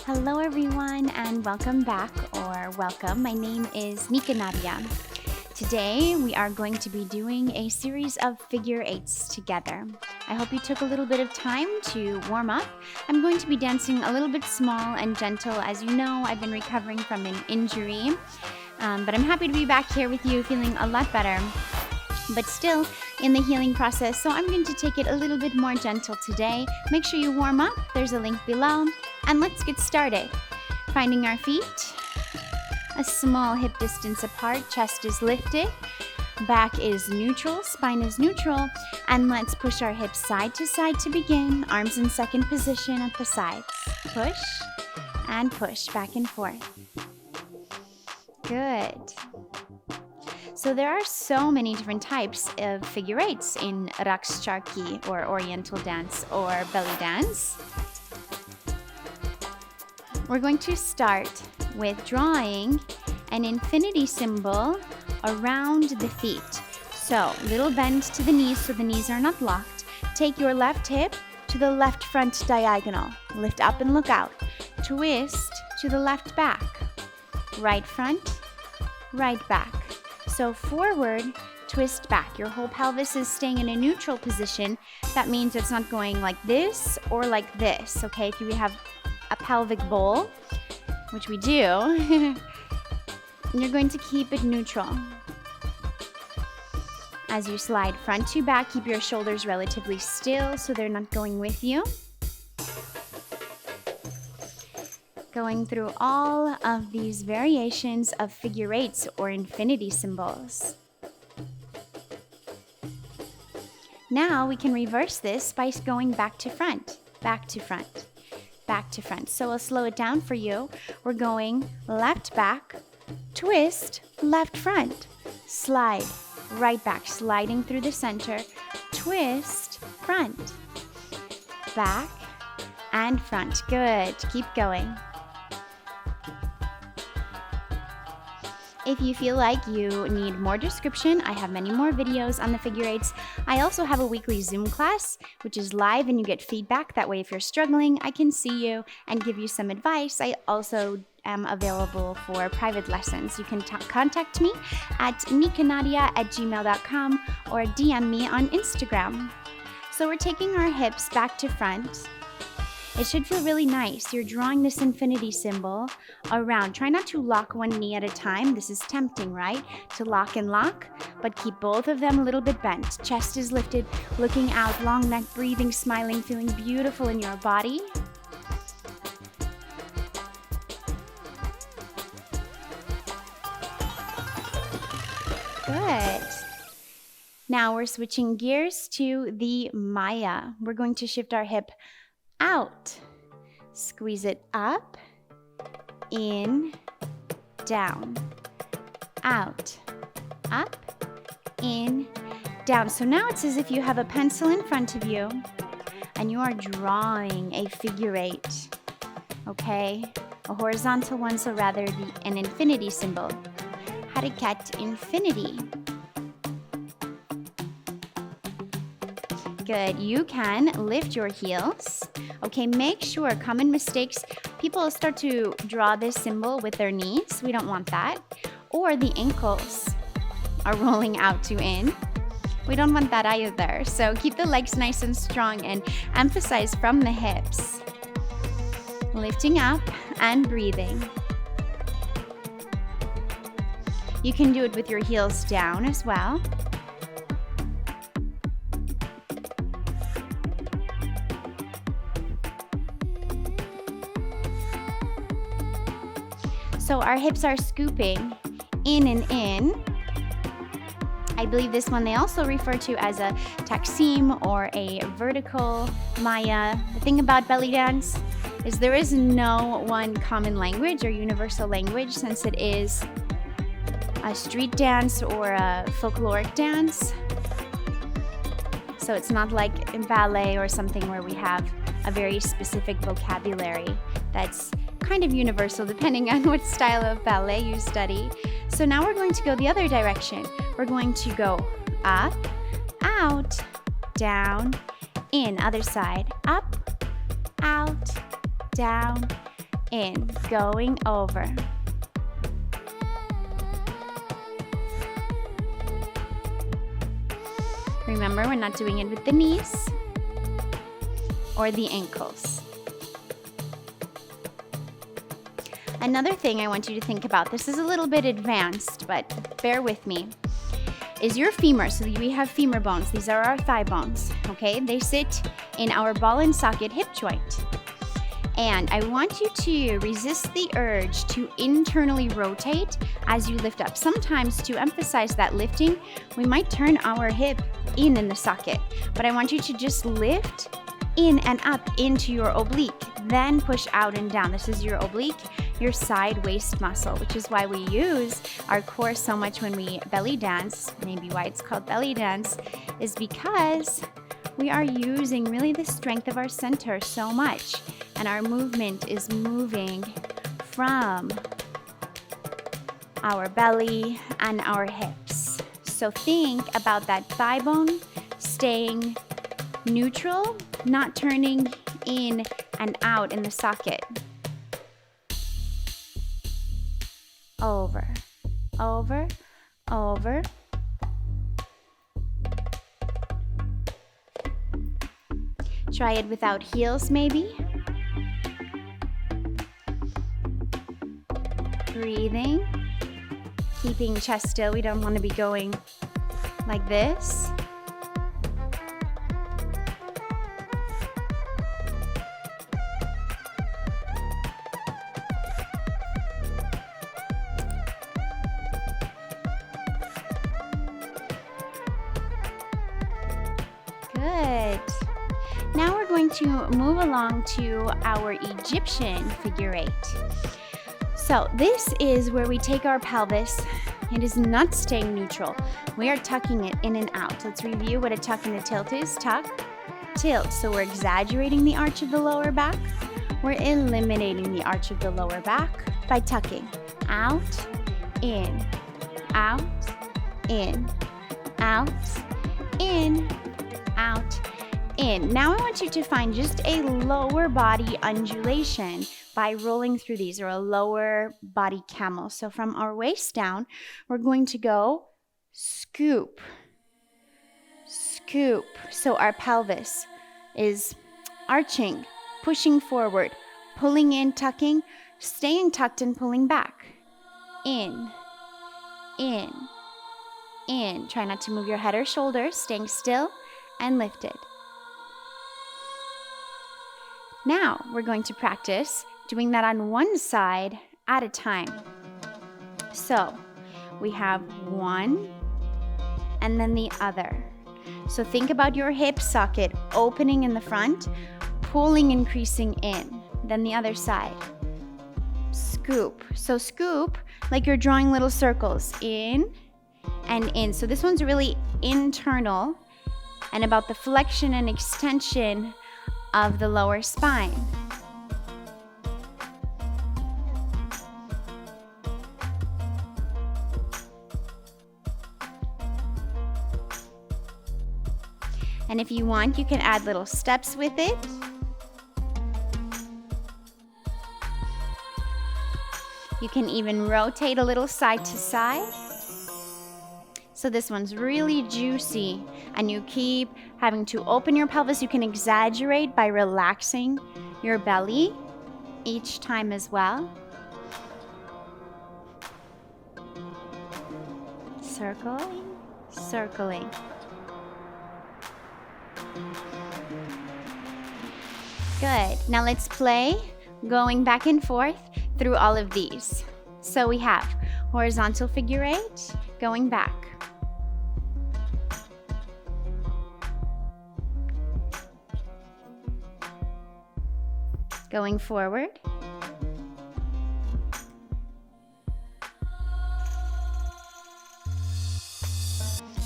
Hello everyone and welcome back, or welcome. My name is NikkaNadia. Today we are going to be doing a series of figure eights together. I hope you took a little bit of time to warm up. I'm going to be dancing a little bit small and gentle. As you know, I've been recovering from an injury, but I'm happy to be back here with you feeling a lot better, but still in the healing process. So I'm going to take it a little bit more gentle today. Make sure you warm up. There's a link below. And let's get started. Finding our feet, a small hip distance apart, chest is lifted, back is neutral, spine is neutral, and let's push our hips side to begin. Arms in second position at the sides. Push and push back and forth. Good. So there are so many different types of figure eights in Rakshaki or Oriental dance or belly dance. We're going to start with drawing an infinity symbol around the feet. So little bend to the knees so the knees are not locked. Take your left hip to the left front diagonal. Lift up and look out. Twist to the left back. Right front, right back. So forward, twist back. Your whole pelvis is staying in a neutral position. That means it's not going like this or like this, okay? If you have a pelvic bowl, which we do, you're going to keep it neutral. As you slide front to back, keep your shoulders relatively still so they're not going with you. Going through all of these variations of figure eights or infinity symbols. Now we can reverse this by going back to front, back to front, back to front. So I'll slow it down for you. We're going left back, twist, left front, slide, right back, sliding through the center, twist, front, back, and front. Good. Keep going. If you feel like you need more description, I have many more videos on the figure eights. I also have a weekly Zoom class, which is live and you get feedback. That way, if you're struggling, I can see you and give you some advice. I also am available for private lessons. You can contact me at NikkaNadia@gmail.com or DM me on Instagram. So we're taking our hips back to front. It should feel really nice. You're drawing this infinity symbol around. Try not to lock one knee at a time. This is tempting, right? To lock and lock, but keep both of them a little bit bent. Chest is lifted, looking out, long neck, breathing, smiling, feeling beautiful in your body. Good. Now we're switching gears to the Maya. We're going to shift our hip out, squeeze it up, in, down, out, up, in, down. So now it's as if you have a pencil in front of you and you are drawing a figure eight, okay? A horizontal one, so rather an infinity symbol. Harikat infinity. Good. You can lift your heels. Okay, make sure, common mistakes, people start to draw this symbol with their knees. We don't want that. Or the ankles are rolling out to in. We don't want that either. So keep the legs nice and strong and emphasize from the hips. Lifting up and breathing. You can do it with your heels down as well. So our hips are scooping in and in. I believe this one they also refer to as a taksim or a vertical Maya. The thing about belly dance is there is no one common language or universal language, since it is a street dance or a folkloric dance. So it's not like in ballet or something where we have a very specific vocabulary that's kind of universal depending on what style of ballet you study. So now we're going to go the other direction. We're going to go up, out, down, in. Other side. Up, out, down, in, going over. Remember, we're not doing it with the knees or the ankles. Another thing I want you to think about, this is a little bit advanced, but bear with me, is your femur. So we have femur bones. These are our thigh bones, okay? They sit in our ball and socket hip joint. And I want you to resist the urge to internally rotate as you lift up. Sometimes to emphasize that lifting, we might turn our hip in the socket, but I want you to just lift in and up into your oblique, then push out and down. This is your oblique, your side waist muscle, which is why we use our core so much when we belly dance. Maybe why it's called belly dance is because we are using really the strength of our center so much, and our movement is moving from our belly and our hips. So think about that thigh bone staying neutral, not turning in and out in the socket. Over, over, over. Try it without heels, maybe. Breathing, keeping chest still. We don't want to be going like this. Good. Now we're going to move along to our Egyptian figure eight. So this is where we take our pelvis. It is not staying neutral. We are tucking it in and out. Let's review what a tuck and a tilt is. Tuck, tilt. So we're exaggerating the arch of the lower back. We're eliminating the arch of the lower back by tucking. Out, in, out, in, out, in, out, in. Now I want you to find just a lower body undulation by rolling through these, or a lower body camel. So from our waist down, we're going to go scoop, scoop. So our pelvis is arching, pushing forward, pulling in, tucking, staying tucked and pulling back. In, in, in. Try not to move your head or shoulders, staying still and lifted. Now we're going to practice doing that on one side at a time. So we have one and then the other. So think about your hip socket opening in the front, pulling, increasing in. Then the other side. Scoop. So scoop like you're drawing little circles in and in. So this one's really internal and about the flexion and extension of the lower spine. And if you want, you can add little steps with it. You can even rotate a little side to side. So this one's really juicy, and you keep having to open your pelvis. You can exaggerate by relaxing your belly each time as well. Circling, circling. Good. Now let's play going back and forth through all of these. So we have horizontal figure eight, going back. Going forward.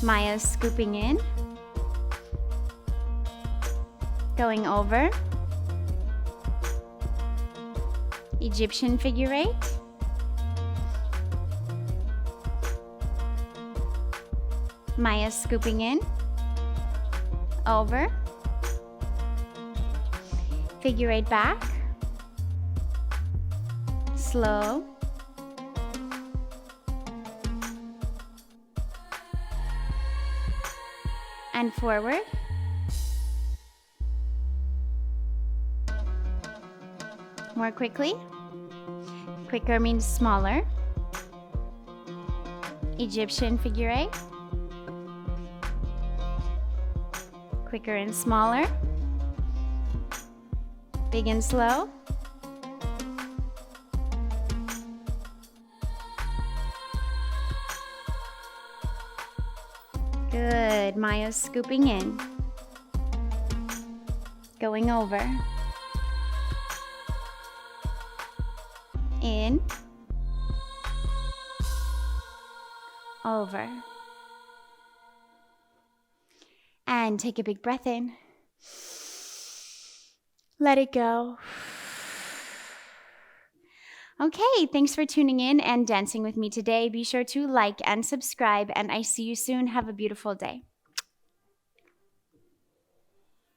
Maya's scooping in. Going over. Egyptian figure eight. Maya's scooping in. Over. Figure eight back. slow, and forward. More quickly. Quicker means smaller. Egyptian figure 8. Quicker and smaller. Big and slow. Good. Maya's scooping in. Going over. In. Over. And take a big breath in. Let it go. Okay, thanks for tuning in and dancing with me today. Be sure to like and subscribe, and I see you soon. Have a beautiful day.